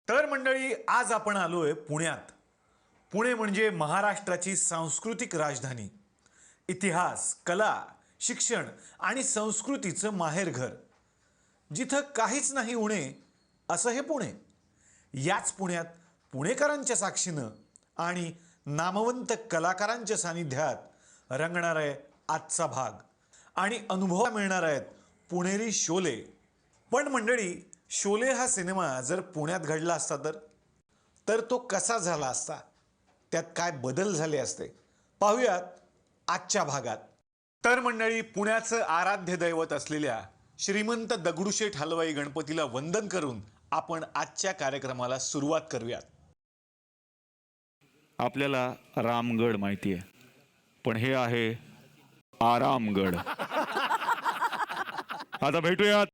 तर मंडळी, आज आपण आलोय पुण्यात. पुणे म्हणजे महाराष्ट्राची सांस्कृतिक राजधानी. इतिहास, कला, शिक्षण आणि संस्कृतीचं माहेरघर. जिथं काहीच नाही उणे असं हे पुणे. याच पुण्यात पुणेकरांच्या साक्षीनं आणि नामवंत कलाकारांच्या सानिध्यात रंगणार आहे आजचा भाग. आणि अनुभव मिळणार आहेत पुणेरी शोले. पण मंडळी, शोले हा सिनेमा जर पुण्यात घडला असता तर तो कसा झाला असता, त्यात काय बदल झाले असते, पाहूयात आजच्या भागात. तर मंडळी, पुण्याचं आराध्य दैवत असलेल्या श्रीमंत दगडूशेठ हलवाई गणपतीला वंदन करून आपण आजच्या कार्यक्रमाला सुरुवात करूयात. आपल्याला रामगड माहिती आहे, पण हे आहे आरामगड. आता भेटूयात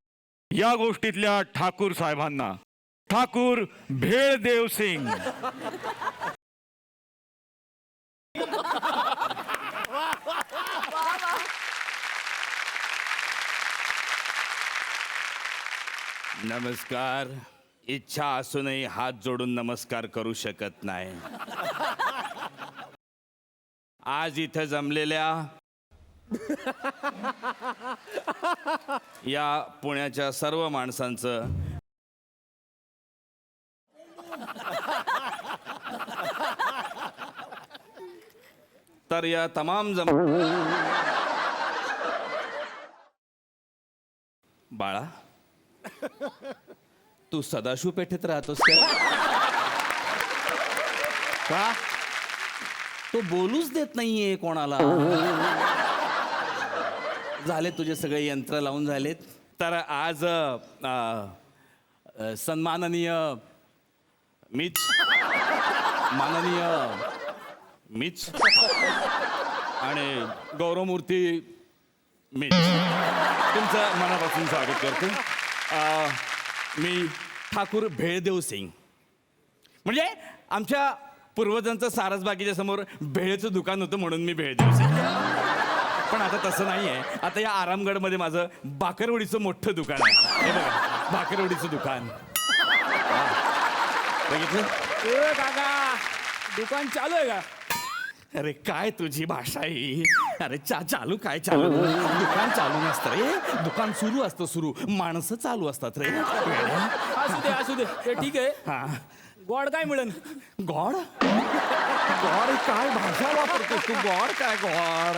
या गोष्टीतल्या ठाकूर साहेबांना. ठाकूर भेळदेव सिंग. नमस्कार. इच्छा असूनही हात जोडून नमस्कार करू शकत नाही. आज इथं जमलेल्या या पुण्याच्या सर्व माणसांचं तर या तमाम बाळा, तू सदाशिव पेठेत राहतोस का? तो बोलूच देत नाहीये कोणाला. झाले तुझे सगळे यंत्र लावून झालेत. तर आज सन्माननीय मीच, माननीय मीच आणि गौरवमूर्ती मीच तुमचं मनापासून स्वागत करतो. मी ठाकूर भेळदेव सिंग. म्हणजे आमच्या पूर्वजांचं सारसबागेच्या समोर भेळेचं दुकान होतं म्हणून मी भेळदेव सिंग. पण आता तसं नाही आहे. आता या आरामगडमध्ये माझं भाकरवडीचं मोठं दुकान आहे. हे बघा, भाकरवडीचं दुकान बघितलं. काका, दुकान चालू आहे का? अरे काय तुझी भाषा ही. अरे चालू काय चालू? दुकान चालू नसतं रे, दुकान सुरू असतं. सुरू माणसं चालू असतात रे. असू दे ते ठीक आहे. हा, गोड काय मिळेल? गॉड गॉड काय भाषा वापरतो तू? गॉड काय गॉड?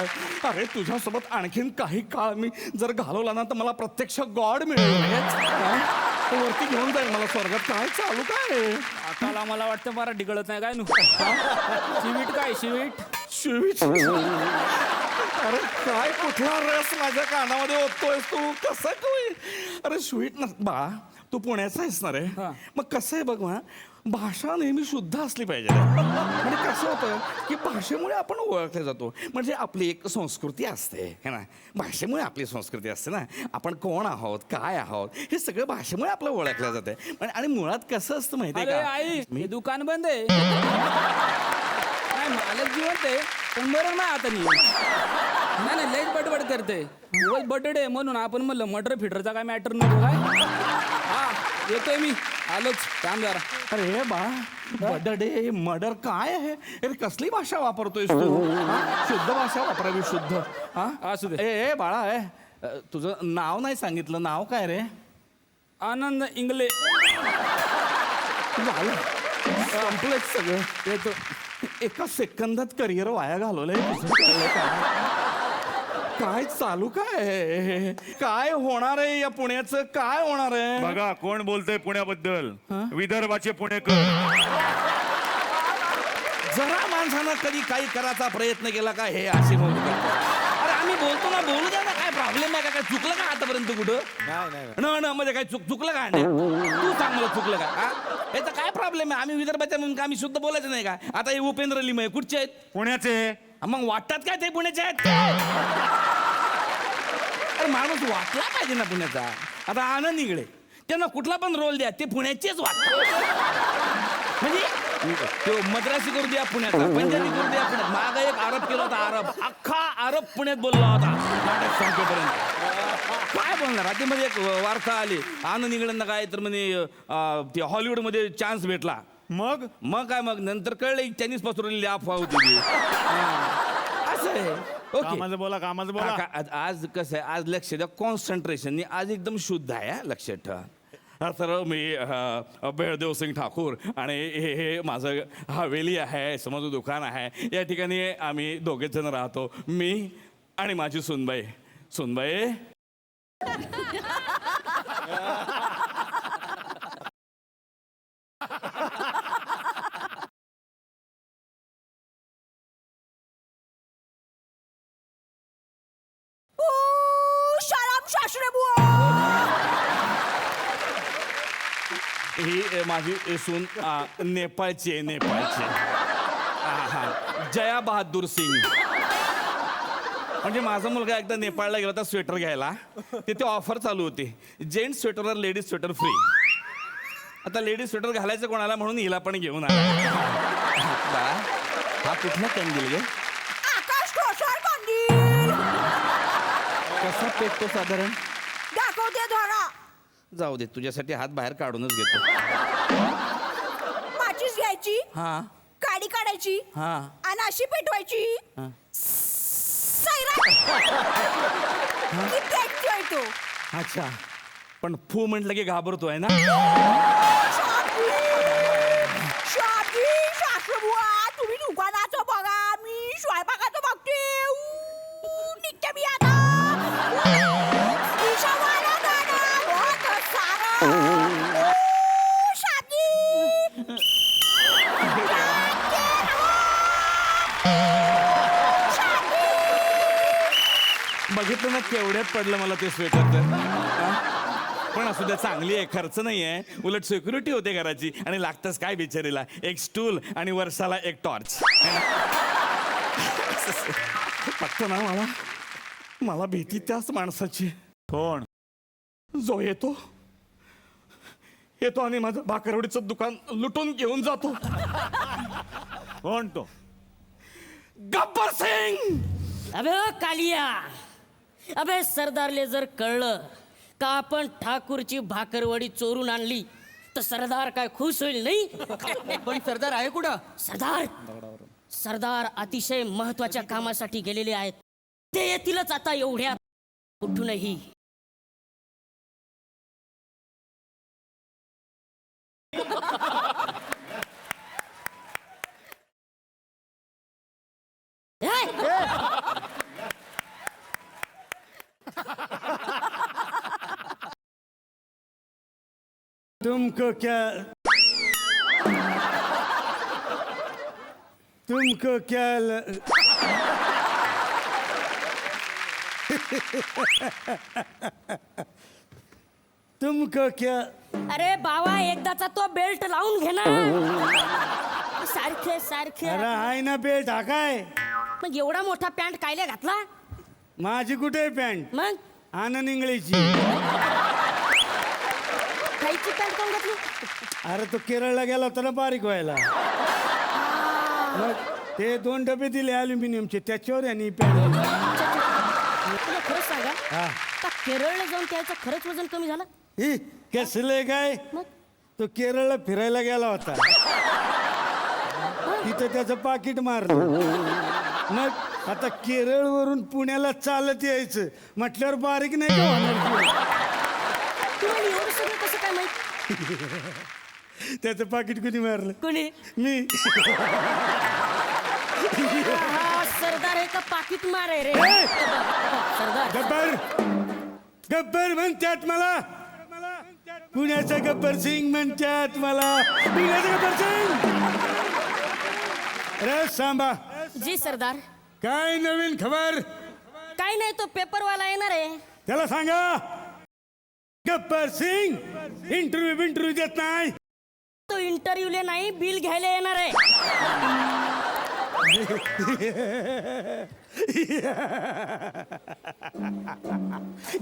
अरे तुझ्यासोबत आणखीन काही काळ मी जर घालवला ना तर मला प्रत्यक्ष गॉड मिळेल. तो वरती घेऊन जाईल मला स्वर्गात. काय चालू काय? आता मला वाटतं मराठी कळत नाही काय नु. शिवीट काय शिवीट? शिवीच. अरे काय कुठला रस माझ्या कानामध्ये ओततोयस तू? कसं काय? अरे स्वीट ना बा, तू पुण्याचा आहेस ना रे. मग कसं आहे बघ ना, भाषा नेहमी शुद्ध असली पाहिजे. म्हणजे कसं होतं की भाषेमुळे आपण ओळखले जातो. म्हणजे आपली एक संस्कृती असते है ना. भाषेमुळे आपली संस्कृती असते ना. आपण कोण आहोत, काय आहोत, हे सगळं भाषेमुळे आपलं ओळखलं जाते. आणि मुळात कसं असतं माहितीये का? आई मी दुकान बंद आहे. नाही, मालक जिवंत आहे पण बरं नाही आता. नाही लईच बडबड करते. बटडे म्हणून आपण म्हणलं मटर फिटरचा काय मॅटर नको काय. हा येतोय मी, आलोच. काम जरा. अरे बा, बडडे मर्डर काय आहे? अरे कसली भाषा वापरतोयस तू? शुद्ध भाषा वापरावी, शुद्ध. असू दे. ए बाळा, तुझं नाव नाही सांगितलं. नाव काय रे? आनंद इंगले. झालं, संपलंच सगळं. येतो. एका सेकंदात करिअर वाया घालवलंय तुझं. कळलं का? काय चालू काय? काय होणार आहे या पुण्याचं? काय होणार आहे? बघा कोण बोलतंय पुण्याबद्दल. विदर्भाचे पुणेकर. जरा माणसानं कधी काही करायचा प्रयत्न केला का हे अशी म्हणून करतात. अरे आम्ही बोलतो ना, बोलू द्या ना. काय प्रॉब्लेम आहे का? काय चुकलं का आतापर्यंत कुठं? ना म्हणजे काय चुकलं का? तू सांग मला, चुकलं का? याचा काय प्रॉब्लेम आहे? आम्ही विदर्भाच्या म्हणून आम्ही शुद्ध बोलायचं नाही का? आता हे उपेंद्र लिमये कुठचे आहेत? पुण्याचे. मग वाटतात काय ते पुण्याचे आहेत? अरे माणूस वाटला पाहिजे ना पुण्याचा. आता आनंद इंगळे, त्यांना कुठला पण रोल द्या ते पुण्याचेच वाटतात. म्हणजे तो मद्रासी करू द्या पुण्याचा, पंजाबी करू द्या पुण्यात. माग एक आरोप केला होता, आरोप अख्खा आरोप पुण्यात बोलला होता नाटक संपेपर्यंत. काय बोलणार आधी मध्ये एक वार्ता आली आनंद इंगळ्यांना काय तर म्हणे ते हॉलिवूडमध्ये चान्स भेटला. मग मग काय मग नंतर कळलं त्यांनीच पसरवलेली अफवा होती ती. हा. असं आहे. ओके कामाचं बोला, कामाचं बोला. आज कसं आहे, आज लक्ष द्या कॉन्सन्ट्रेशन आज एकदम शुद्ध आहे हा, लक्षात ठेवा. तर मी बेळदेव सिंग ठाकूर आणि हे माझं हवेली आहे, समोरचं दुकान आहे. या ठिकाणी आम्ही दोघेच जण राहतो, मी आणि माझी सुनबाई. सुनबाई शाराम शास्त्री बुवा. ही माझी सून नेपाळची आहे, नेपाळची. हा जया बहादूर सिंग. म्हणजे माझा मुलगा एकदा नेपाळला गेला होता स्वेटर घ्यायला, तिथे ऑफर चालू होती, जेंट्स स्वेटरवर लेडीज स्वेटर फ्री. आता लेडीज स्वेटर घालायचं कोणाला म्हणून हिला पण घेऊन आला. हा कुठला कंदील गे? आकाश ठोसर कंदील. कसा पेटतो साधारण? दाखवते धरा. जाऊ दे, तुझ्यासाठी हात बाहेर काढूनच घेतो. माचीस घ्यायची, हा काडी काढायची हा आणि अशी पेटवायची. हा. सैराट. की पेटतोय तो. अच्छा, पण फू म्हटलं की घाबरतोय ना. शाबजी, शाबजी, शास्त्री बुवा, तुम्ही दुकानाचं बघा, मी स्वयंपाकाचं बघते. नित्य मी आता ईशावाला गाणं बहुत सारं. शाबजी. बघितलं ना केवढ्यात पडलं मला ते स्वेटर तर. हा? पण असू द्या, चांगली आहे, खर्च नाही आहे, उलट सिक्युरिटी होते घराची. आणि लागतंच काय बिचारीला, एक स्टूल आणि वर्षाला एक टॉर्च. फक्त ना मला भीती त्याच माणसाची, कोण? जो येतो आणि माझं भाकरवडीचं दुकान लुटून घेऊन जातो. कोण तो? गब्बर सिंग. अबे ओ कालिया, अबे सरदारले जर कळलं का आपण ठाकूरची भाकरवडी चोरून आणली तर सरदार काय खुश होईल नाही? पण सरदार आहे कुठं? सरदार अतिशय महत्वाच्या कामासाठी गेलेले आहेत, ते येतीलच आता एवढ्यात कुठूनही. तुमको क्या तुमको क्या? अरे बाबा, एकदाचा तो बेल्ट लावून घे ना. सारखे सारखे. अरे हाय ना बेल्ट हा काय? मग एवढा मोठा पॅन्ट कायले घातला? माझी कुठे पॅन्ट? मग आनंद इंगळीची. खायची पॅन्ट कोण घातली? अरे तो केरळला गेला होता ना बारीक व्हायला, मग ते 2 डबे दिले अल्युमिनियमचे, त्याच्यावर यांनी पॅन्ट. तुला खरंच सांगा, हा का केरळला जाऊन त्याचं खरंच वजन कमी झालं? ही कसले काय? मग तो केरळला फिरायला गेला होता, तिथं त्याचं पाकिट मारलं. मग आता केरळवरून पुण्याला चालत यायचं म्हटल्यावर बारीक नाही का होणार? तुम्हाला एवढं सगळं कसं काय माहित? त्याचं पाकिट कुणी मारलं? कोणी? मी. हा, सरदार आहे का पाकिट मार आहे रे? ए! सरदार. गब्बर म्हणतात मला, पुण्याचा गब्बर सिंग म्हणतात मला, पुण्याचा गब्बर सिंग. रे सांबा, जी सरदार. काय नवीन खबर? काही नाही, तो पेपरवाला येणार आहे. त्याला सांगा गब्बर सिंग इंटरव्ह्यू देत नाही. तो इंटरव्ह्यूले नाही, बिल घ्यायला येणार आहे.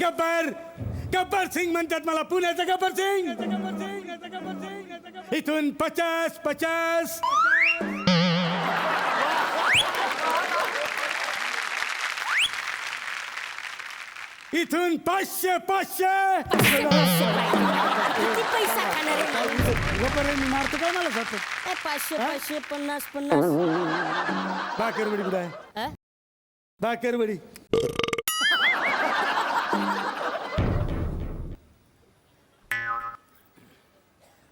गब्बर गब्बर सिंग म्हणतात मला, पुण्याचा गब्बर सिंग. इथून 50. इथून 500. किती पैसा खाणार आहे? गब्बर मी मारतो काय मला जातो. 500, 50. भाकरवडी कुठं आहे? हा? भाकरवडी.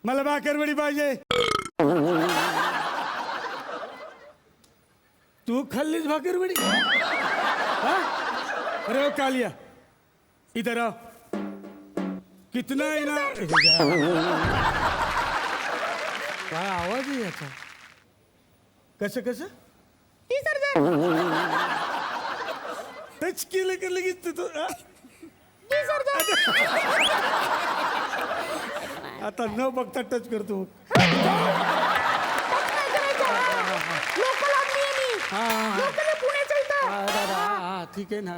मला भाकरवडी पाहिजे. तू खाल्लीस भाकरवडी? हा? अरे ओ कालिया, इधर आओ. कितना इनाम? काय आवाज आहे याचा? कसं टच केलं का लगेच तू? आता न बघता टच करतो. ठीक है ना.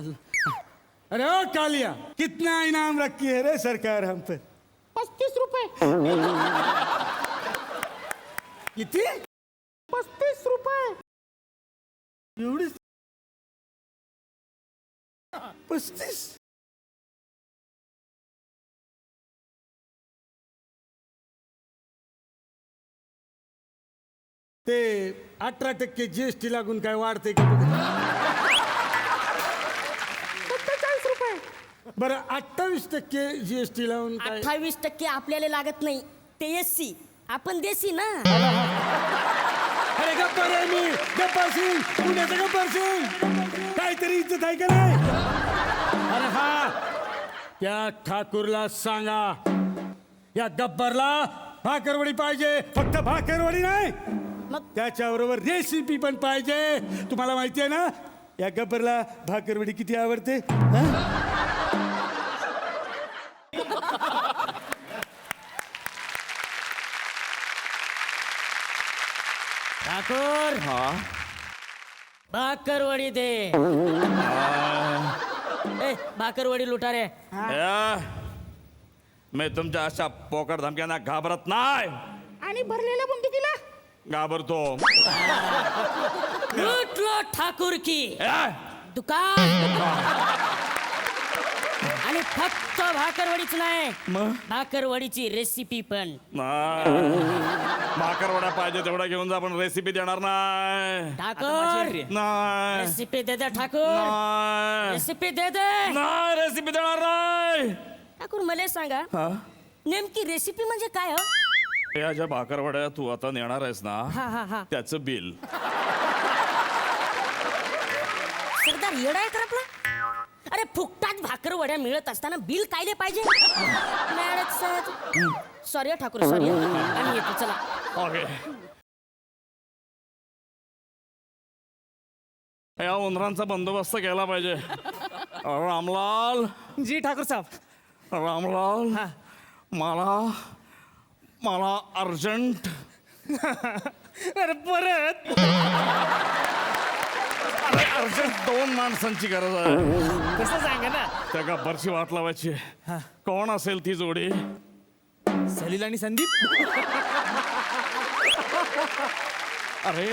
अरे ओ कालिया, कितना इनाम रखी है रे सरकार हम पे? 35 रुपये. किती? 35 रुपये. एवढी 35. ते 18% GST लागून काय वाढते का बघ. 47 रुपये. बरं 28% GST लावून काय? 28% आपल्याला लागत नाही, ते SC, आपण देसी ना. अरे गप्पर आहे मी, गप्पर सिंग, पुण्याचा गप्पर सिंग. काहीतरी इज्जत आहे का नाही? अरे हा, त्या ठाकूरला सांगा, या गब्बरला भाकरवडी पाहिजे. फक्त भाकरवडी नाही, मग? त्याच्याबरोबर रेसिपी पण पाहिजे. तुम्हाला माहिती आहे ना या गब्बरला भाकरवडी किती आवडते? हा? ठाकूर, भाकरवडी दे. ए, भाकरवडी लुटा रे. मी तुमच्या अशा पोकळ धमक्यांना घाबरत नाही. आणि भरलेल्या बंदुकीला घाबरतो. लुटलो ठाकूर की ए, दुकान. आणि फक्त भाकरवडीच नाही, भाकरवडीची रेसिपी पण. भाकरवडा पाहिजे तेवढा घेऊन जा, पण रेसिपी देणार नाही. ठाकूर, नाही रेसिपी दे दे. ठाकूर, नाही. रेसिपी दे दे. नाही रेसिपी देणार नाही. ठाकूर, मला सांगा, नेमकी रेसिपी म्हणजे काय? हो, या ज्या भाकरवड्या तू आता नेणार आहेस हा हा ना, हा. त्याचं बिल. सरदार येडा आहे तर आपला. अरे फुकटात भाकरवड्या मिळत असताना बिल कायले पाहिजे? Sorry Thakur, sorry. आम्ही येतो, चला. ओके. या उंदरांचा बंदोबस्त केला पाहिजे. रामलाल. जी ठाकूर साहेब. रामलाल, मला अर्जंट. अरे परत अर्जंट 2 माणसांची गरज आहे. कसं सांगा ना. त्या गब्बरची वाट लावायची. कोण असेल ती जोडी? सलील आणि संदीप. अरे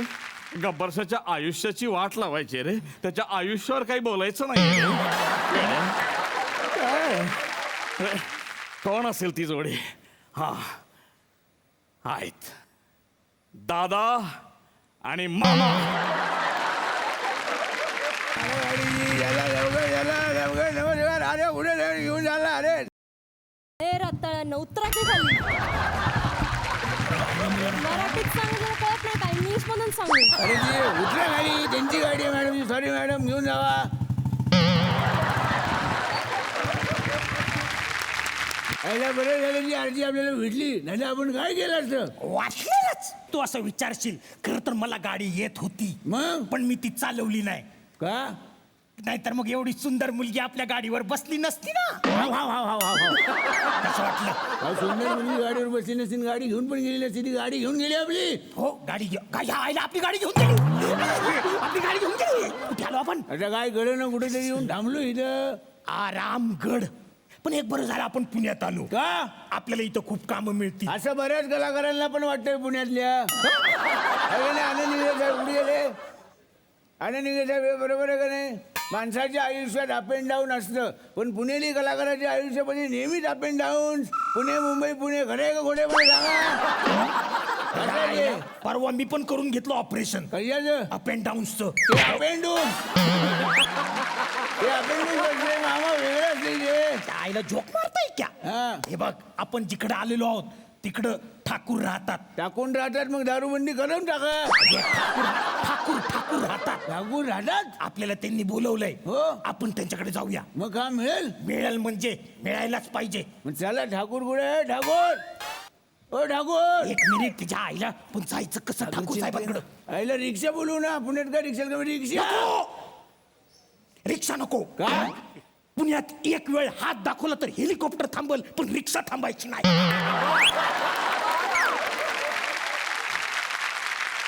गब्बरशाच्या आयुष्याची वाट लावायची रे, त्याच्या आयुष्यावर काही बोलायचं नाही. काय? कोण असेल ती जोडी? हा आहेत, दादा आणि मामा. ए रत्ताळ्यांना उतरा की खाली. मराठीत सांगितलं कळत नाही का? इंग्लिश मधून सांगू. अरे ती उतरा गाडी, त्यांची गाडी आहे मॅडम. सॉरी मॅडम, घेऊन जावा. यायला बरं झालं की अर्जी आपल्याला भेटली, नाही आपण काय केलं असतं. वाचलेलंच. तू असं विचारशील, खरं तर मला गाडी येत होती, मग पण मी ती चालवली नाही. का? नाहीतर मग एवढी सुंदर मुलगी आपल्या गाडीवर बसली नसती ना. कसं वाटलं? अहो, सुंदर मुलगी गाडीवर बसली नसती, गाडी घेऊन पण गेली नसती, ती गाडी घेऊन गेली आपली. हो गाडी आईला आपली गाडी घेऊन गेली. आपली गाडी घेऊन गेली. कुठे आलो आपण? आता काय कळलं ना, कुठेतरी येऊन थांबलो इथं. आरामगड. पण एक बरं झालं आपण पुण्यात आलो. का आपल्याला इथं खूप कामं मिळतील. असं बऱ्याच कलाकारांना पण वाटतंय पुण्यातल्या. आनंद निघे साहेब कुठे गेले? आनंद निघे साहेब बरोबर आहे का नाही? माणसाच्या आयुष्यात अप अँड डाऊन असतं, पण पुणेली कलाकाराच्या आयुष्यामध्ये नेहमीच up and down. Pune Mumbai Pune, खरे आहे का खोटे मला सांगा. परवा मी पण करून घेतलं ऑपरेशन कशाचं? अप अँड डाऊनचं. ते अप अँड डाऊन, ते अप अँड डाऊन मामा वेगळं असले ते. आईला जोक मारताय क्या? हा. हे बघ, आपण जिकडे आलेलो आहोत तिकडं ठाकूर राहतात. टाकून राहतात, मग दारूबंदी करून टाका. ठाकूर राहतात. ठाकूर राहतात. आपल्याला त्यांनी बोलवलंय. हो. आपण त्यांच्याकडे जाऊया. मग का मिळेल? मिळेल म्हणजे मिळायलाच पाहिजे. मग चला. ठाकूर कुठे आहे? ठाकूर, ओ ठाकूर. एक मिनिट, तिच्या आईला पण जायचं कसं ठाकूर साहेबांकडे? आईला रिक्षा बोलू ना. पुण्यात का रिक्षा कमी? रिक्षा रिक्षा नको. का? पुण्यात एक वेळ हात दाखवला तर हेलिकॉप्टर थांबल, पण रिक्षा थांबायची नाही.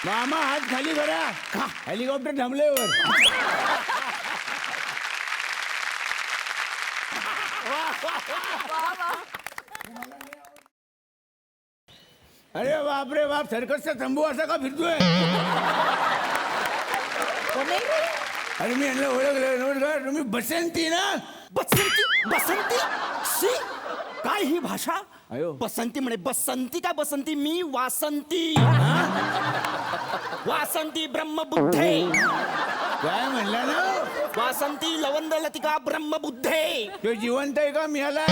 मामा हात खाली करा. का? हेलिकॉप्टर थांबले वर. अरे बाप रे बाप, सर्कसचा तंबू असा का फिरतोय? अरे मी यांना ओळखलं. नमस्कार, तुम्ही बसंती ना? बसंती शी काय ही भाषा? अयो. बसंती म्हणे. बसंती काय बसंती? मी वासंती. वासंती ब्रह्मबुद्धे. काय म्हणला ना? वासंती लवंद लतिका ब्रह्मबुद्धे. तो जिवंत आहे का? मी आलाय.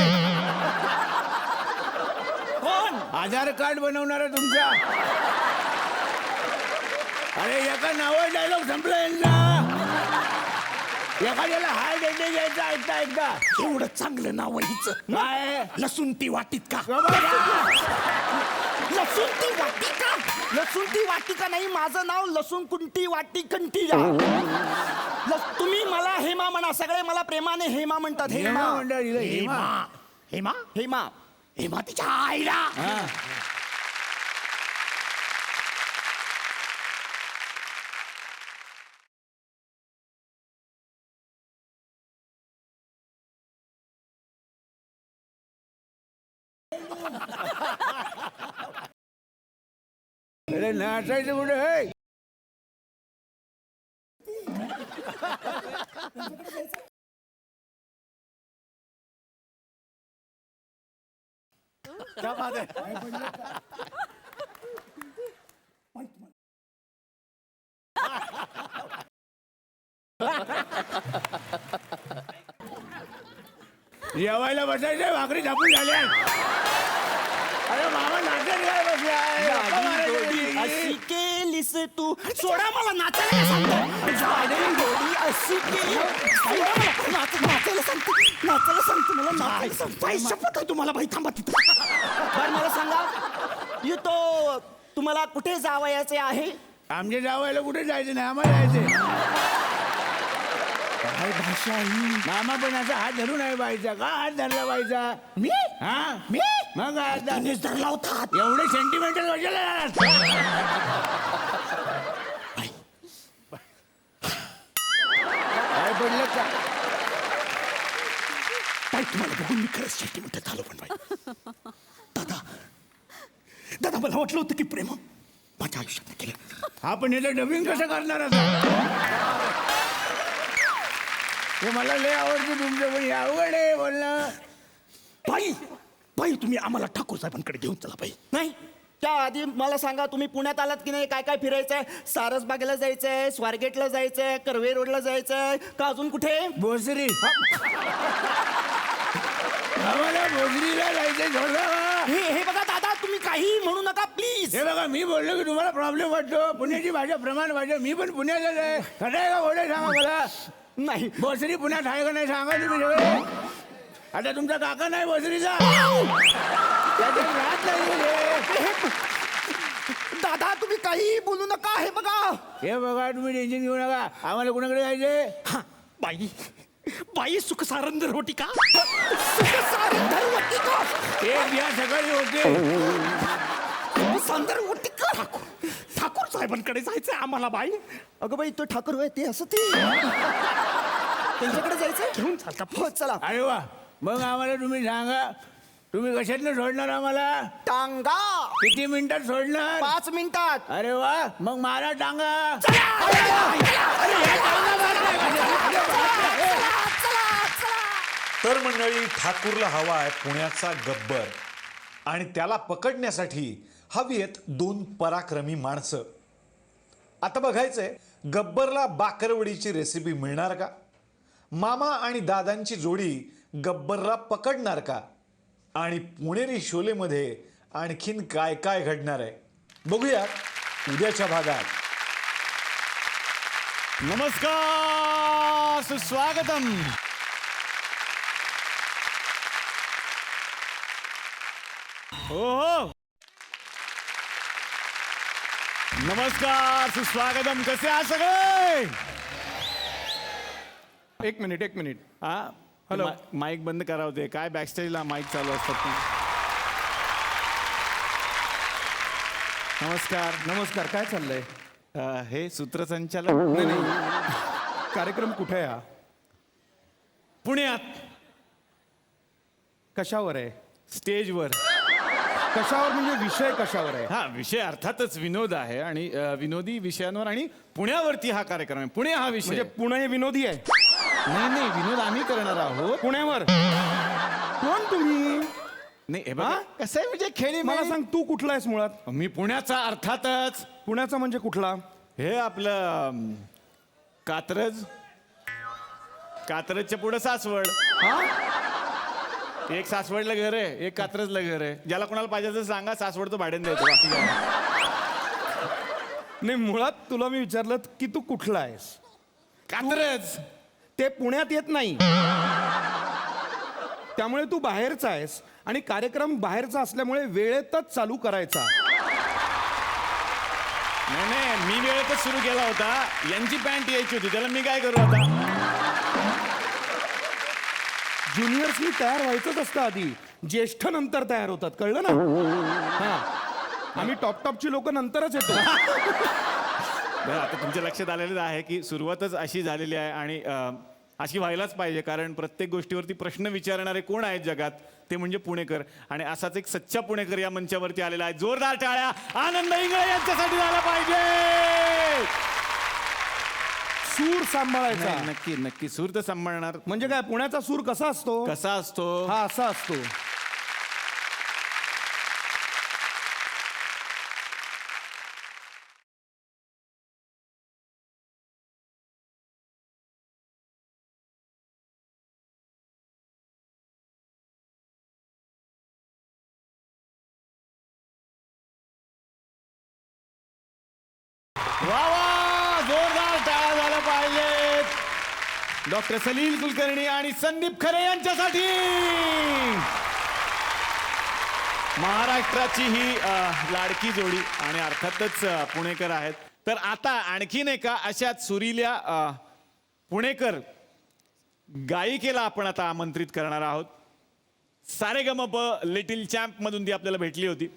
कोण? आधार कार्ड बनवणारा तुमचा. अरे एका नावावर डायलॉग संपला यांचा. एखाद्याला हार्ट अटॅक यायचा ऐकता ऐकता. एवढं चांगलं नाव आहे हिचं. काय? लसूण ती वाटीत का? लसूण ती वाटिका. लसूण ती वाटिका नाही, माझं नाव लसूण कुंटी वाटी कंटिया. तुम्ही मला हेमा म्हणा. सगळे मला प्रेमाने हेमा म्हणतात. हेमा हेमा. म्हणतात हिला, हेमा. हेमा हेमा. हेमा तिच्या आईला. हा. अरे नाचायचं कुठे आहे? जेवायला बसायचं, भाकरी झापून झाल्या. अरे मामा नाचत काय बसलाय? अशी केलीस तू. सोडा मला नाचायला काय सांगतो? झाडे गोडी अशी केली. सोडा मला. नाचायला सांगतो. नाचायला सांगतो. मला नाचायला सांगतो. बाई शपथ आहे तुम्हाला. बाई थांबा तिथं. बरं मला सांगा, येतो तुम्हाला कुठे जावयाचे आहे? आमच्या जावायला कुठे जायचं नाही, आम्हाला जायचंय. काय भाषा ही? मामा पण असा हात धरून आहे बाईचा. का हात धरला बाईचा? मी हा मी मग हात धर- तिनेच धरला होता हात. एवढे सेंटिमेंटल कशाला? काय पडलं का? बाई तुम्हाला बघून मी खरंच सेंटिमेंट झालो. पण बाई दादा मला वाटलं होतं की प्रेम माझ्या आयुष्यात केलं. आपण याचं डबिंग कसं करणार आता? हे मला लय आवडतं तुमचं, पण हे अवघड आहे बोलणं. बाई बाई तुम्ही आम्हाला ठाकूर साहेबांकडे घेऊन चला बाई. नाही, त्या आधी मला सांगा, तुम्ही पुण्यात आलात की नाही? काय काय फिरायचंय? सारसबागेला जायचंय, स्वारगेटला जायचंय, कर्वे रोडला जायचंय का अजून कुठे? भोसरी. आम्हाला भोसरीला जायचं. सोडा. हे बघा दादा, तुम्ही काही म्हणू नका प्लीज. हे बघा, मी बोललो की तुम्हाला प्रॉब्लेम वाटतो. पुण्याची भाषा प्रमाण भाषा. मी पण पुण्यालाच आहे. खरं आहे का खोटं सांगा मला. नाही, भोसरी पुण्यात आहे का नाही सांगा तुम्ही सगळे. आता तुमचा काका नाही भोसरीचा. त्याच्यात राहत नाही. दादा तुम्ही काही बोलू नका. हे बघा, हे बघा, तुम्ही टेन्शन घेऊ नका. आम्हाला कुणाकडे जायचंय? बाई बाई सुख सारंदर होती का? सुख सारंदर होती का? एक या सकाळी होते सारंदर होती का? ठाकूर साहेबांकडे जायचंय आम्हाला बाई. अगं बाई तो ठाकूर होय ते असं ते त्यांच्याकडे जायचं घेऊन चालता हो चला. अरे वा, मग आम्हाला तुम्ही सांगा, तुम्ही कशातनं सोडणार आम्हाला? टांगा किती मिनिटात सोडणार? 5 मिनिटात. अरे वा, मग मारा टांगा. तर मंडळी, ठाकूरला हवा आहे पुण्याचा गब्बर आणि त्याला पकडण्यासाठी हवी आहेत 2 पराक्रमी माणसं. आता बघायचंय गब्बरला बाकरवडीची रेसिपी मिळणार का? मामा आणि दादांची जोडी गब्बरला पकडणार का? आणि पुणेरी शोलेमध्ये आणखीन काय काय घडणार आहे बघूयात उद्याच्या भागात. नमस्कार, सुस्वागतम. हो, नमस्कार, सुस्वागतम. कसे आहात सगळे? एक मिनिट हा, हॅलो. माईक बंद करा होते. काय बॅकस्टेजला माईक चालू असतात ते. नमस्कार काय चाललंय? हे सूत्रसंचालक नाही नाही कार्यक्रम कुठे आहे हा? पुण्यात कशावर आहे? स्टेजवर. कशावर म्हणजे विषय कशावर आहे? हा, विषय अर्थातच विनोद आहे आणि विनोदी विषयांवर आणि पुण्यावरती हा कार्यक्रम आहे. पुणे हा विषय म्हणजे पुणे हे विनोदी आहे? नाही, विनोद आम्ही करणार आहोत. पुण्यावर कोण तुम्ही? नाही, हे बघा कसं आहे, म्हणजे खेळी मला सांग तू कुठला आहेस मुळात? मी पुण्याचा अर्थातच. पुण्याचा म्हणजे कुठला? हे आपलं कात्रज. कात्रजच्या पुढे सासवड. एक सासवडला घर आहे, एक कात्रजला घर आहे. ज्याला कोणाला पाहिजे तर सांगा, सासवडचं भाड्याने द्यायचं. बाकी काय नाही, मुळात तुला मी विचारलं की तू कुठला आहेस. कात्रज. ते पुण्यात येत नाही, त्यामुळे तू बाहेरचा आहेस आणि कार्यक्रम बाहेरचा असल्यामुळे वेळेतच चालू करायचा. नाही, मी वेळेतच सुरू केला होता. यांची पॅन्ट यायची होती, त्याला मी काय करू आता? ज्युनियर्सनी तयार व्हायचंच असतं आधी, ज्येष्ठ नंतर तयार होतात, कळलं ना? हा, आम्ही टॉपची लोक नंतरच येतो. बरं, आता तुमच्या लक्षात आलेलं आहे की सुरुवातच अशी झालेली आहे आणि अशी व्हायलाच पाहिजे, कारण प्रत्येक गोष्टीवरती प्रश्न विचारणारे कोण आहेत जगात? ते म्हणजे पुणेकर. आणि असाच एक सच्चा पुणेकर या मंचावरती आलेला आहे. जोरदार टाळ्या आनंद इंगळे यांच्यासाठी झाला पाहिजे. सूर सांभाळायचा. नाही, नक्की सूर तर सांभाळणार. म्हणजे काय, पुण्याचा सूर कसा असतो? कसा असतो? हा असा असतो. वा वा, जोरदार टाळ्या झाल्या पाहिजेत डॉक्टर सलील कुलकर्णी आणि संदीप खरे यांच्यासाठी. महाराष्ट्राची ही लाडकी जोडी आणि अर्थातच पुणेकर आहेत. तर आता आणखीन एका अशाच सुरील्या पुणेकर गायिकेला आपण आता आमंत्रित करणार आहोत. सारेगमप लिटिल चॅम्प मधून ती आपल्याला भेटली होती,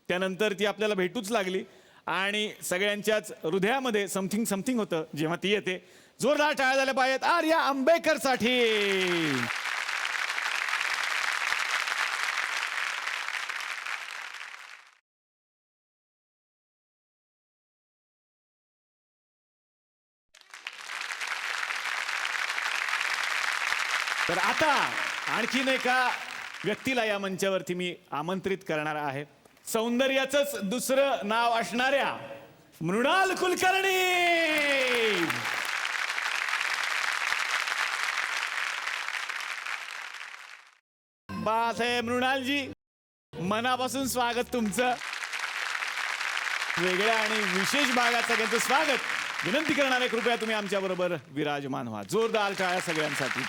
त्यानंतर ती आपल्याला भेटूच लागली आणि सगळ्यांच्याच हृदयामध्ये समथिंग होतं जेव्हा ती येते. जोरदार टाळ्या झाल्या पाहिजेत आर्या आंबेकर साठी. तर आता आणखीन एका व्यक्तीला या मंचावरती मी आमंत्रित करणार आहे. सौंदर्याचंच दुसरं नाव असणाऱ्या मृणाल कुलकर्णी. बाळासाहेब मृणालजी, मनापासून स्वागत तुमचं. वेगळ्या आणि विशेष भागात सगळ्यांचं स्वागत. विनंती करणार आहे, कृपया तुम्ही आमच्या बरोबर विराजमान व्हा. जोरदार टाळ्या सगळ्यांसाठी.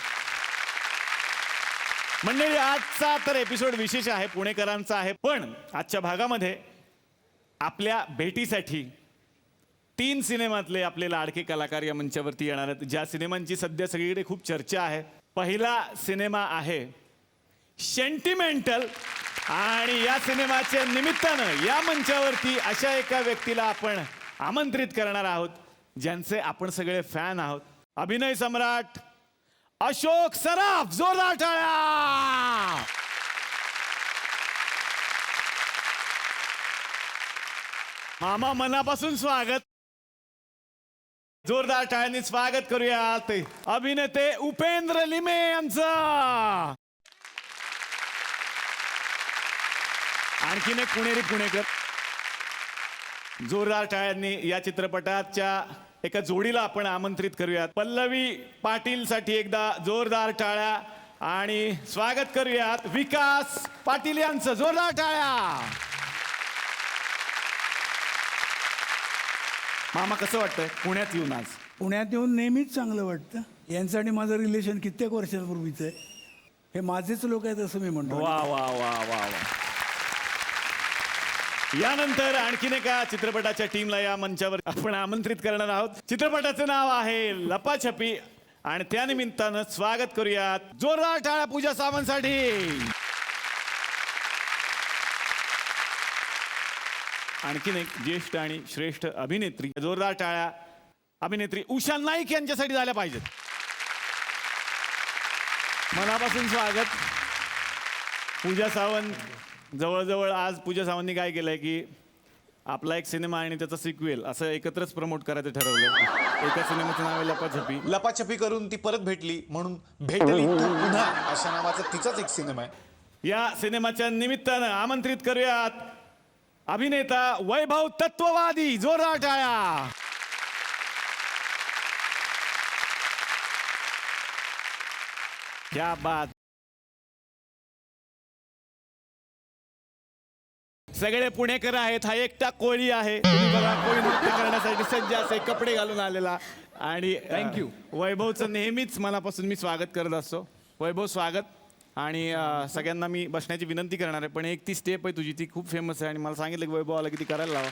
मंडळी, आजचा तर एपिसोड विशेष आहे, पुणेकरांचा आहे. पण आजच्या भागामध्ये आपल्या भेटीसाठी 3 सिनेमातले आपले लाडके कलाकार या मंचावरती येणार आहेत, ज्या सिनेमांची सध्या सगळीकडे खूप चर्चा आहे. पहिला सिनेमा आहे सेंटिमेंटल, आणि या सिनेमाच्या निमित्तानं या मंचावरती अशा एका व्यक्तीला आपण आमंत्रित करणार आहोत ज्यांचे आपण सगळे फॅन आहोत. अभिनय सम्राट अशोक सराफ, जोरदार टाळ्या. मामा मनापासून स्वागत, जोरदार टाळ्यांनी स्वागत करूयात अभिनेते उपेंद्र लिमे यांचं. आणखीन एक पुणेरी पुणेकर. जोरदार टाळ्यांनी या चित्रपटाच्या एका जोडीला आपण आमंत्रित करूयात. पल्लवी पाटील साठी एकदा जोरदार टाळ्या आणि स्वागत करूयात विकास पाटील यांचं. जोरदार टाळ्या. मामा कसं वाटतंय पुण्यात येऊन आज? पुण्यात येऊन नेहमीच चांगलं वाटतं. यांचं आणि माझं रिलेशन कित्येक वर्षांपूर्वीचं आहे. हे माझेच लोक आहेत असं मी म्हणतो. वा वा वा वा वा. यानंतर आणखीन एका चित्रपटाच्या टीमला या मंचावर आपण आमंत्रित करणार आहोत. चित्रपटाचं नाव आहे लपाछपी, आणि त्यानिमित्तानं स्वागत करूयात जोरदार टाळ्या पूजा सावंतसाठी. आणखीन एक ज्येष्ठ आणि श्रेष्ठ अभिनेत्री, जोरदार टाळ्या अभिनेत्री उषा नाईक यांच्यासाठी झाल्या पाहिजेत. मनापासून स्वागत. पूजा सावंत, जवळजवळ आज पूजा सावंतनी काय केलंय की आपला एक सिनेमा आणि त्याचा सिक्वेल असं एकत्रच प्रमोट करायचं ठरवलं. एका सिनेमाचं नाव आहे लपाछपी. लपाछपी करून ती परत भेटली म्हणून भेटली तू पुन्हा अशा नावाचा तिचाच एक सिनेमा आहे. या सिनेमाच्या निमित्तानं आमंत्रित करूयात अभिनेता वैभव तत्ववादी. जोरदार टाळ्या. क्या बात. सगळे पुणेकर आहेत, हा एकटा कोळी आहे. तुम्ही बघा, कोळी नृत्य करण्यासाठी सज्ज असे कपडे घालून आलेला. आणि थँक्यू. वैभवचं नेहमीच मनापासून मी स्वागत करत असतो. वैभव स्वागत. आणि सगळ्यांना मी बसण्याची विनंती करणार आहे, पण एक ती स्टेप आहे तुझी, ती खूप फेमस आहे आणि मला सांगितलं की वैभव आला की ती करायला लावा.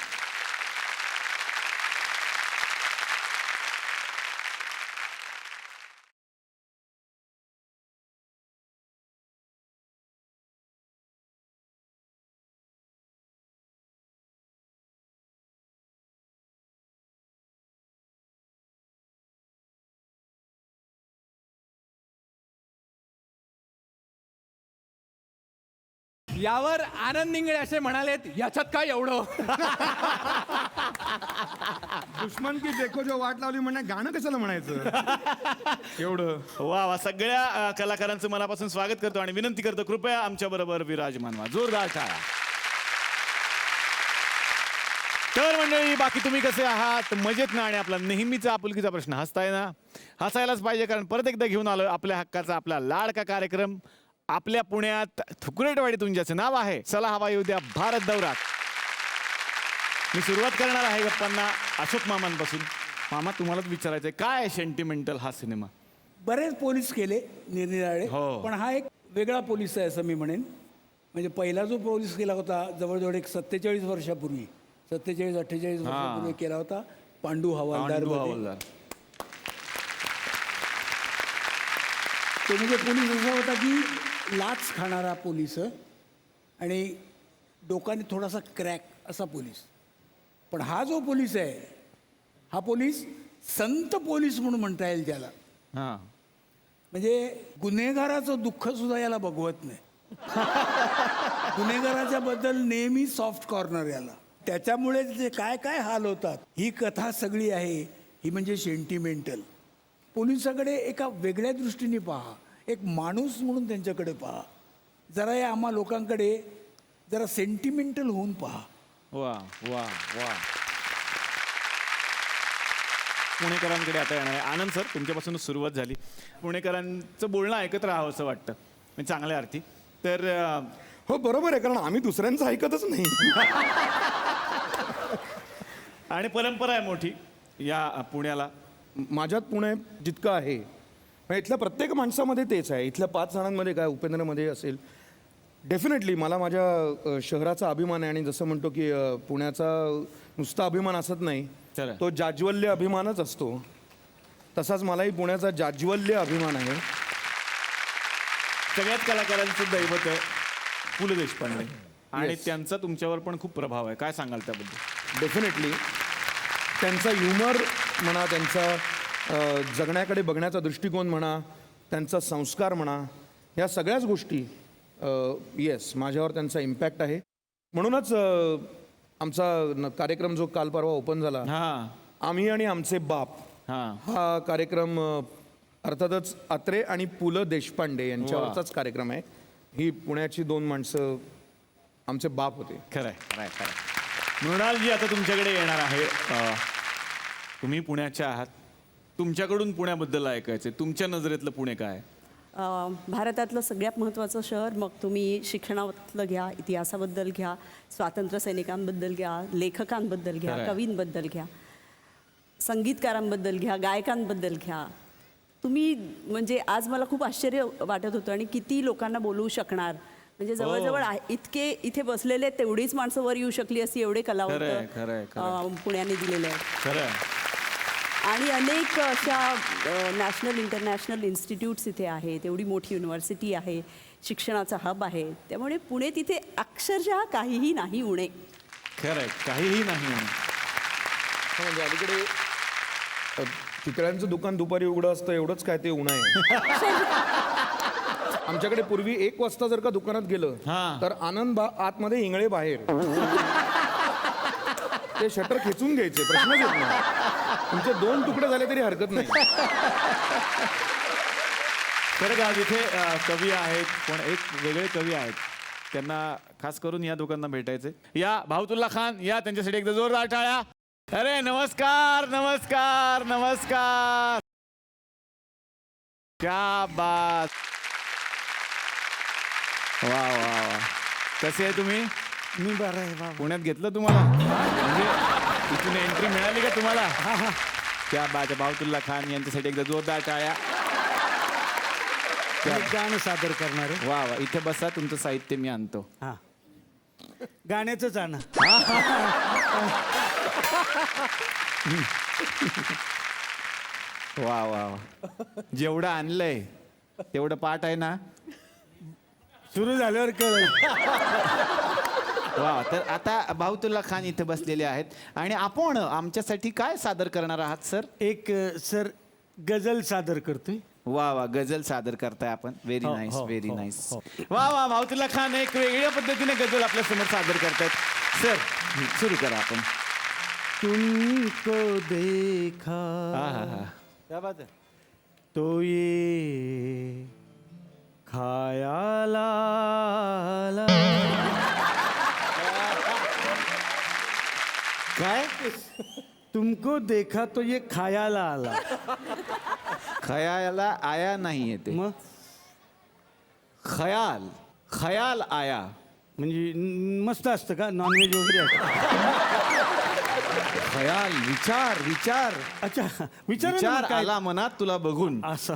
यावर आनंद निंगळे असे म्हणालेत, याच्यात काय एवढं. दुश्मन की देखो जो वाट लावली म्हणणे गाणं कशाला म्हणायचं एवढं. वा वा. सगळ्या कलाकारांचं मनापासून स्वागत करतो आणि विनंती करतो कृपया आमच्या बरोबर विराजमान व्हा. जोरदार टाळ्या. तर मंडळी, बाकी तुम्ही कसे आहात? मजेत ना? आणि आपला नेहमीचा आपुलकीचा प्रश्न, हसताय ना? हसायलाच पाहिजे, कारण परत एकदा घेऊन आलो आपल्या हक्काचा आपला लाडका कार्यक्रम. आपल्या पुण्यात थुकरेटवाडीतून ज्याचं नाव आहे चला हवा येऊ द्या भारत दौरात. मी सुरुवात करणार आहे गप्पांना अशोक मामांपासून. मामा, तुम्हालाच विचारायचंय, काय आहे सेंटिमेंटल हा सिनेमा? बरेच पोलीस केले निरनिराळे, हो. पण हा एक वेगळा पोलीस आहे असं मी म्हणेन. म्हणजे पहिला जो पोलीस केला होता जवळजवळ एक 47 वर्षापूर्वी, 47-48 वर्षापूर्वी केला होता, पांडू हवालदार. तो म्हणजे पोलीस असा होता की लाच खाणारा पोलीस आणि डोकाने थोडासा क्रॅक असा पोलीस. पण हा जो पोलीस आहे, हा पोलीस संत पोलीस म्हणून म्हणता येईल त्याला. हा, म्हणजे गुन्हेगाराचं दुःख सुद्धा याला बघवत नाही. गुन्हेगाराच्या बद्दल नेहमी सॉफ्ट कॉर्नर याला. त्याच्यामुळे जे काय काय हाल होतात, ही कथा सगळी आहे ही म्हणजे सेंटिमेंटल. पोलिसाकडे एका वेगळ्या दृष्टीने पहा, एक माणूस म्हणून त्यांच्याकडे पहा. जरा या आम्हा लोकांकडे जरा सेंटिमेंटल होऊन पहा. वा वा वा. पुणेकरांकडे आता येणार आहे. आनंद सर, तुमच्यापासूनच सुरुवात झाली. पुणेकरांचं बोलणं ऐकत राहावं असं वाटतं, म्हणजे चांगल्या अर्थी. तर हो बरोबर आहे, कारण आम्ही दुसऱ्यांचं ऐकतच नाही. आणि परंपरा आहे मोठी या पुण्याला. माझ्यात पुणे जितकं आहे, म्हणजे इथल्या प्रत्येक माणसामध्ये तेच आहे. इथल्या 5 जणांमध्ये काय, उपेंद्रमध्ये असेल, डेफिनेटली मला माझ्या शहराचा अभिमान आहे. आणि जसं म्हणतो की पुण्याचा नुसता अभिमान असत नाही, खरं. तो जाज्वल्य अभिमानच असतो. तसाच मलाही पुण्याचा जाज्वल्य अभिमान आहे. सगळ्याच कलाकारांचं दैवत आहे पु ल देशपांडे आणि त्यांचा तुमच्यावर पण खूप प्रभाव आहे. काय सांगाल त्याबद्दल? डेफिनेटली त्यांचा ह्युमर म्हणा, त्यांचा जगण्याकडे बघण्याचा दृष्टिकोन म्हणा, त्यांचा संस्कार म्हणा, या सगळ्याच गोष्टी येस माझ्यावर त्यांचा इम्पॅक्ट आहे. म्हणूनच आमचा कार्यक्रम जो काल परवा ओपन झाला, हां आम्ही आणि आमचे बाप, हां हा कार्यक्रम अर्थातच अत्रे आणि पु ल देशपांडे यांच्यावरचाच कार्यक्रम आहे. ही पुण्याची 2 माणसं आमचे बाप होते. खरंय खरंय खरंय. मृणालजी आता तुमच्याकडे येणार आहे. तुम्ही पुण्याच्या आहात, तुमच्याकडून पुण्याबद्दल ऐकायचं. तुमच्या नजरेतलं पुणे काय? भारतातलं सगळ्यात महत्त्वाचं शहर. मग तुम्ही शिक्षणातलं घ्या, इतिहासाबद्दल घ्या, स्वातंत्र्य सैनिकांबद्दल घ्या, लेखकांबद्दल घ्या, खरंय. कवींबद्दल घ्या, संगीतकारांबद्दल घ्या, गायकांबद्दल घ्या. तुम्ही म्हणजे आज मला खूप आश्चर्य वाटत होतं आणि किती लोकांना बोलवू शकणार. म्हणजे जवळजवळ इतके इथे बसलेले तेवढीच माणसं वर येऊ शकली अशी एवढे खरंय, खरंय, कलावंत पुण्याने दिलेले आहेत. खरं आणि अनेक अशा नॅशनल इंटरनॅशनल इन्स्टिट्यूट्स इथे आहेत. एवढी मोठी युनिव्हर्सिटी आहे, शिक्षणाचा हब आहे. त्यामुळे पुणे तिथे अक्षरशः काहीही नाही उणे. खरंय, काहीही नाही म्हणून. म्हणजे अलीकडे चितळ्यांचं दुकान दुपारी उघडं असतं एवढंच काय ते उन्हा आहे. आमच्याकडे पूर्वी 1 वाजता जर का दुकानात गेलं हां. तर आनंद आतमध्ये इंगळे बाहेर. ते शटर खेचून घ्यायचे, प्रश्नच येत नाही. तुमचे 2 तुकडे झाले तरी हरकत नाही. खरं का जिथे कवी आहेत, पण एक वेगळे कवी आहेत, त्यांना खास करून या दोघांना भेटायचे. या भावतुल्ला खान, या त्यांच्यासाठी एकदा जोरदार टाळ्या. अरे नमस्कार नमस्कार नमस्कार. क्या बात. वा वा वा. कसे आहे तुम्ही? मी बरं आहे बाबा. पुण्यात घेतलं तुम्हाला? म्हणजे इथून एंट्री मिळाली का तुम्हाला? क्या बात आहे. भावतुल्ला खान यांच्यासाठी एकदा जोरदार टाळ्या. एक गाणं सादर करणार आहे. वा वा. इथे बसा, तुमचं साहित्य मी आणतो. हा, गाण्याचंच आणा. वा वा वा. जेवढं आणलंय तेवढं पाठ आहे ना? सुरू झाल्यावर कळेल. वा. तर आता भावतुल्ला खान इथे बसलेले आहेत आणि आपण आमच्यासाठी काय सादर करणार आहात सर? एक सर गझल सादर करतोय. वा वा. गझल सादर करताय आपण. व्हेरी हो, नाईस, हो, व्हेरी हो, नाईस. हो. वा वा. भावतुल्ला खान एक वेगळ्या पद्धतीने गझल आपल्या समोर सादर करतायत. सर सुरू करा आपण. तुमको देखा क्या बात है. तो ये खायाला आला. काय? तुमको देखा तो ये खायाला आला. खयाला आया नाही येते. मग खयाल, खयाल आया. म्हणजे मस्त असतं का? नॉनव्हेज वगैरे असतं. खयाल, विचार, विचार, अच्छा, विचार विचार आला मनात तुला बघून. असं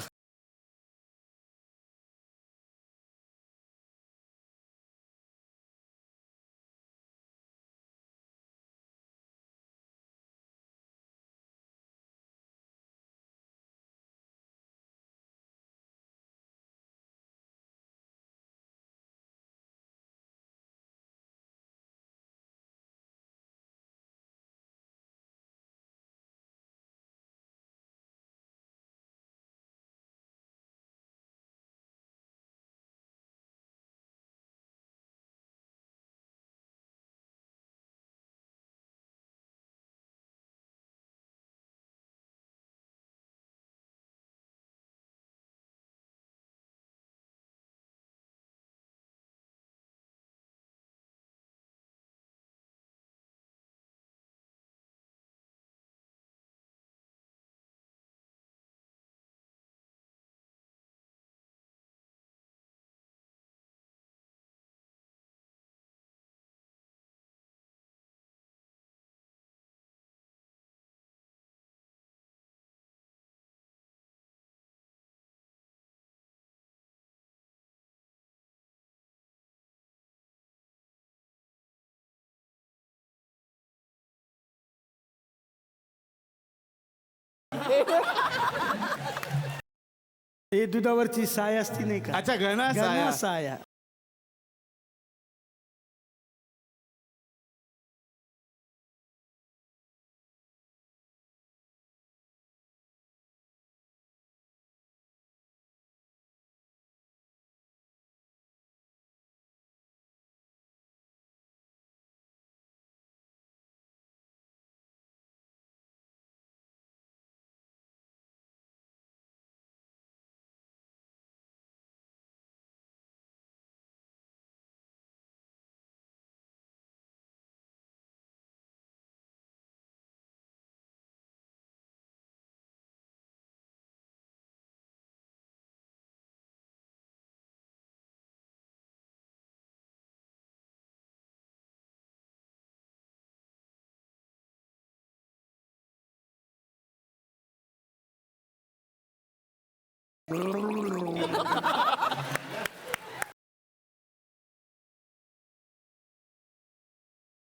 हे दुधावरची साय असती नाही का? अच्छा, घना साया. घना साया.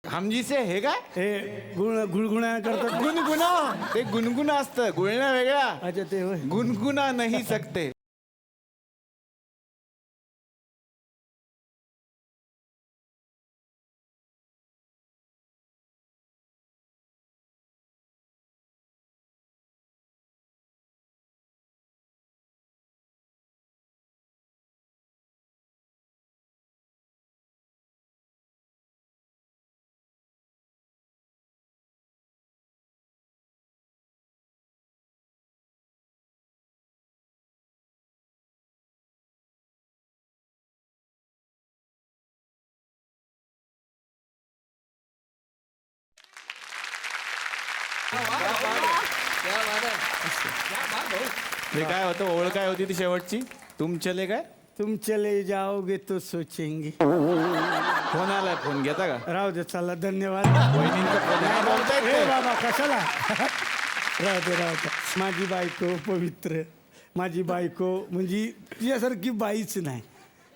हमजीचे हे काय हे गुळगुळ्या करतात. गुणगुना. ते गुणगुना असतं, गुळण्या वेगळा. अच्छा ते होय. गुणगुना नाही सकते. हे काय होतं, ओळ काय होती ती शेवटची? तुम चले काय? तुम चले जाओगे तो सोचेंगे. फोन आलाय, फोन घेता का? राहू दे, चला, धन्यवाद. वहिनींचा फोन आहे, बोलतायत हे ते. बाबा कशाला? राहू दे. माझी बायको पवित्र, माझी बायको म्हणजे तुझ्यासारखी बाईच नाही.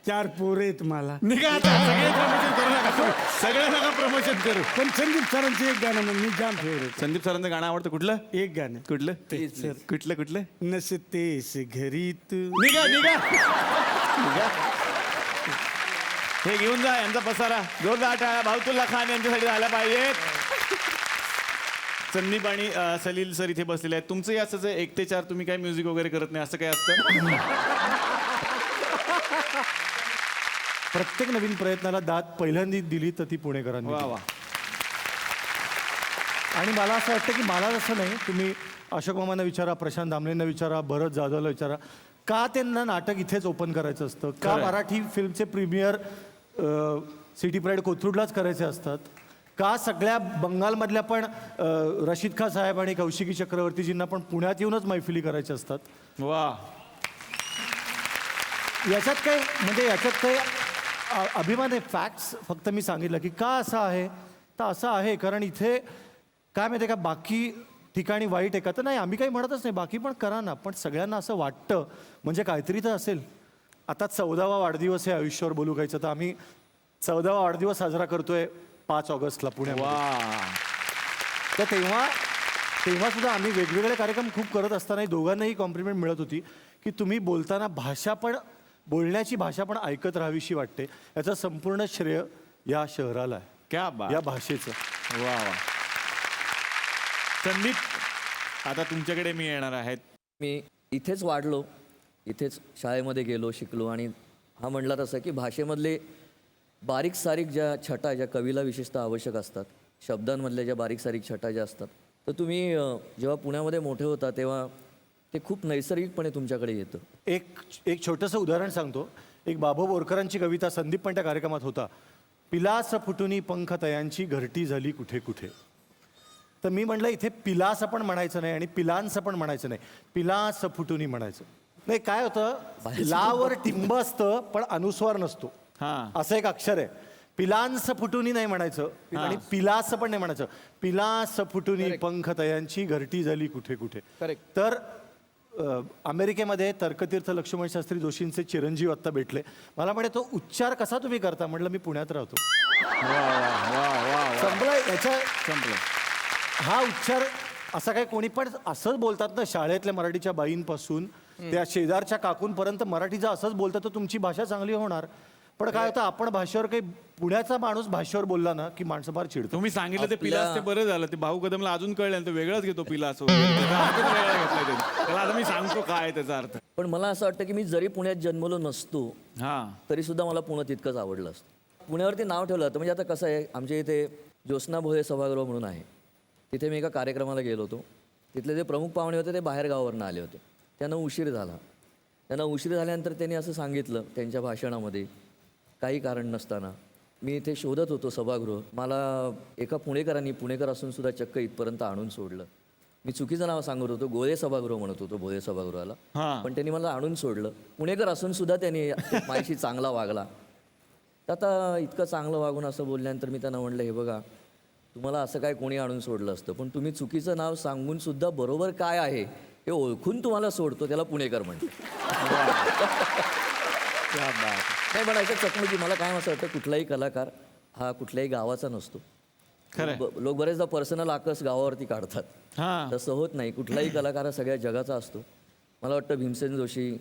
4 पोरं आहेत मला. निघा आता, सगळे प्रमोशन करू नका. सगळे नका प्रमोशन करू. पण संदीप सरांचं एक गाणं म्हणजे मी जाम फेवरेट. संदीप सरांचं गाणं आवडतं कुठलं? एक गाणं कुठलं? सर. कुठलं? नसतेस घरी तू. निघा. हे घेऊन जा यांचा पसारा. जोरदार टाळ्या भाऊतुल्ला खान यांच्यासाठी झाल्या पाहिजेत. संदीप आणि सलील सर इथे बसलेले आहेत. तुमचंही असंच आहे, 1 ते 4 तुम्ही काय म्युझिक वगैरे करत नाही, असं काय असतं? प्रत्येक नवीन प्रयत्नाला दाद पहिल्यांदा दिली तर ती पुणेकरांनी वा दिली. वा. आणि मला असं वाटतं की मला जसं नाही, तुम्ही अशोक मामांना विचारा, प्रशांत दामलेंना विचारा, भरत जाधवला विचारा, का त्यांना नाटक इथेच ओपन करायचं असतं, का मराठी फिल्मचे प्रीमियर सिटी प्राईड कोथरूडलाच करायचे असतात, का सगळ्या बंगालमधल्या पण रशीद खान साहेब आणि कौशिकी चक्रवर्तीजींना पण पुण्यात येऊनच मैफिली करायच्या असतात. वा. याच्यात काही अभिमान आहे. फॅक्ट्स फक्त मी सांगितलं की का असं आहे, तर असं आहे कारण इथे काय माहिती आहे का, बाकी ठिकाणी वाईट आहे का, तर नाही, आम्ही काही म्हणतच नाही, बाकी पण करा ना, पण सगळ्यांना असं वाटतं म्हणजे काहीतरी तर असेल. आता 14वा वाढदिवस आहे आयुष्यावर बोलू कायचं, तर आम्ही 14वा वाढदिवस साजरा करतोय 5 ऑगस्टला पुण्यात. तर तेव्हा सुद्धा आम्ही वेगवेगळे कार्यक्रम खूप करत असताना दोघांनाही कॉम्प्लिमेंट मिळत होती की तुम्ही बोलताना बोलण्याची भाषा पण ऐकत राहावीशी वाटते. याचं संपूर्ण श्रेय या शहराला आहे, क्या बात. या भाषेचं. वा. संदीप, आता तुमच्याकडे मी येणार आहेत. मी इथेच वाढलो, इथेच शाळेमध्ये गेलो, शिकलो, आणि हा म्हणला तसं की भाषेमधले बारीक सारीक ज्या छटा, ज्या कवीला विशेषतः आवश्यक असतात, शब्दांमधल्या ज्या बारीक सारीक छटा ज्या असतात, तर तुम्ही जेव्हा पुण्यामध्ये मोठे होता तेव्हा ते खूप नैसर्गिकपणे तुमच्याकडे येतं. एक छोटंसं उदाहरण सांगतो. एक बाबू बोरकरांची कविता, संदीप पण त्या कार्यक्रमात होता. पिलास फुटुनी पंख तयांची घरटी झाली कुठे कुठे. तर मी म्हटलं इथे पिलास पण म्हणायचं नाही आणि पिलांचं पण म्हणायचं नाही, पिलास फुटुनी म्हणायचं. नाही, काय होतं, लावर टिंब असतं पण अनुस्वार नसतो, असं एक अक्षर आहे. पिलांस फुटुनी नाही म्हणायचं आणि पिलास पण नाही म्हणायचं. पिलास फुटुनी पंख तयांची घरटी झाली कुठे कुठे. तर अमेरिकेमध्ये तर्कतीर्थ लक्ष्मण शास्त्री जोशींचे चिरंजीव आत्ता भेटले. मला म्हणे तो उच्चार कसा तुम्ही करता, म्हटलं मी पुण्यात राहतो. संपलं. हा उच्चार असं काही कोणी पण असंच बोलतात ना, शाळेतल्या मराठीच्या बाईंपासून त्या शेजारच्या काकूंपर्यंत मराठीचं असंच बोलतात, तर तुमची भाषा चांगली होणार. पण काय होतं, आपण भाषेवर काही पुण्याचा माणूस भाषेवर बोलला ना की माणसं फार चिडतो. तुम्ही सांगितलं ते पिलास ते बरं झालं. ते भाऊ कदमला अजून कळलं तर वेगळंच घेतो पिलास वगैरे. त्याचा अर्थच वेगळा घेतलाय त्यांनी. त्याला आता मी सांगतो काय त्याचा अर्थ. पण मला असं वाटतं की मी जरी पुण्यात जन्मलो नसतो हा, तरी सुद्धा मला पुणे तितकंच आवडलं असतं. पुण्यावरती नाव ठेवलं तर म्हणजे आता कसं आहे, आमच्या इथे ज्योत्स्ना भोये सभागृह म्हणून आहे, तिथे मी एका कार्यक्रमाला गेलो होतो. तिथले जे प्रमुख पाहुणे होते ते बाहेर गावावरून आले होते. त्यांना उशीर झाल्यानंतर त्यांनी असं सांगितलं त्यांच्या भाषणामध्ये, काही कारण नसताना मी इथे शोधत होतो सभागृह, मला एका पुणेकर असून सुद्धा चक्क इथपर्यंत आणून सोडलं. मी चुकीचं नाव सांगत होतो, गोळे सभागृह म्हणत होतो भोये सभागृहाला, पण त्यांनी मला आणून सोडलं. पुणेकर असून सुद्धा त्यांनी माझ्याशी चांगला वागला. तर आता इतकं चांगलं वागून असं बोलल्यानंतर मी त्यांना म्हणलं, हे बघा, तुम्हाला असं काय कोणी आणून सोडलं असतं, पण तुम्ही चुकीचं नाव सांगून सुद्धा बरोबर काय आहे हे ओळखून तुम्हाला सोडतो, त्याला पुणेकर म्हणतो. नाही म्हणायचं चकमकी. मला काय असं वाटतं, कुठलाही कलाकार हा कुठल्याही गावाचा नसतो. लोक बरेचदा पर्सनल आकस गावावरती काढतात, तसं होत नाही. कुठलाही कलाकार हा सगळ्या जगाचा असतो. मला वाटतं भीमसेन जोशी,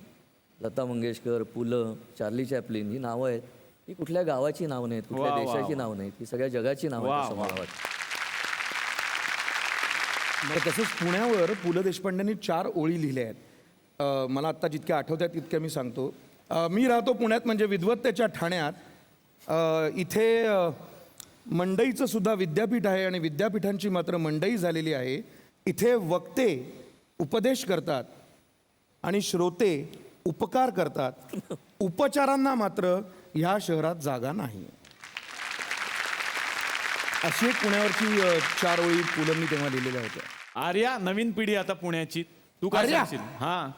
लता मंगेशकर, पु ल, चार्ली चॅप्लिन ही नावं आहेत, ही कुठल्या गावाची नावं नाहीत, कुठल्या देशाची नावं नाहीत, ही सगळ्या जगाची नावं आहेत असं मला वाटतं. तसंच पुण्यावर पु ल देशपांडेंनी 4 ओळी लिहिल्या आहेत. मला आत्ता जितक्या आठवत आहेत तितक्या मी सांगतो. मी राहतो पुण्यात म्हणजे विद्वत्तेच्या ठाण्यात. इथे मंडईचं सुद्धा विद्यापीठ आहे आणि विद्यापीठांची मात्र मंडई झालेली आहे. इथे वक्ते उपदेश करतात आणि श्रोते उपकार करतात. उपचारांना मात्र ह्या शहरात जागा नाही. अशी एक पुण्यावरची 4 ओळी पुलंनी तेव्हा लिहिलेल्या होत्या. आर्या, नवीन पिढी आता पुण्याची, तू काय आर्या? सांगशील? हा,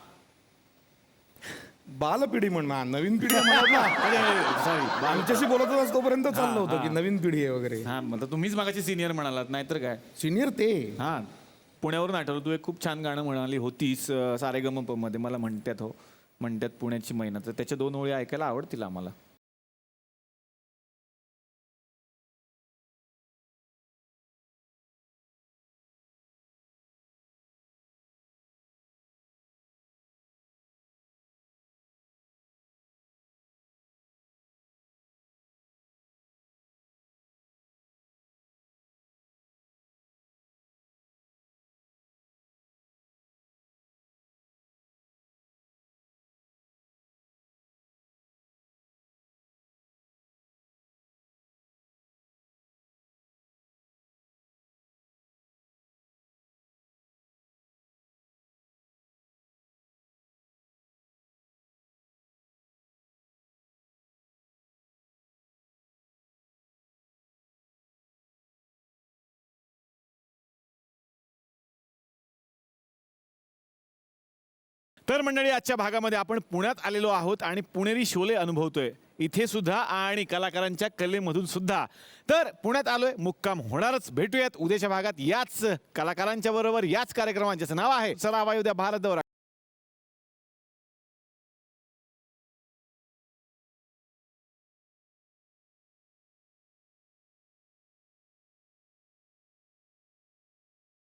बालपिढी म्हण ना, नवीन पिढी म्हणत ना. सॉरी, आमच्याशी बोलत होतास तोपर्यंत चाललं होतं की नवीन पिढी आहे वगैरे. हा, मग तुम्हीच मागाची सिनियर म्हणालात, नाहीतर काय. सिनियर ते. हा, पुण्यावरून आठवलं, तू एक खूप छान गाणं म्हणाली होतीस सारेगमप मध्ये, मला म्हणतात पुण्याची मैना, तर त्याच्या 2 ओळी ऐकायला आवडतील आम्हाला. तर मंडळी, आजच्या भागामध्ये आपण पुण्यात आलेलो आहोत आणि पुणेरी शोले अनुभवतोय इथे सुद्धा आणि कलाकारांच्या कलेमधून सुद्धा. तर पुण्यात आलोय, मुक्काम होणारच. भेटूयात उद्याच्या भागात याच कलाकारांच्या बरोबर, याच कार्यक्रमात, ज्याचं नाव आहे चला वायुद्या भारत दौरा.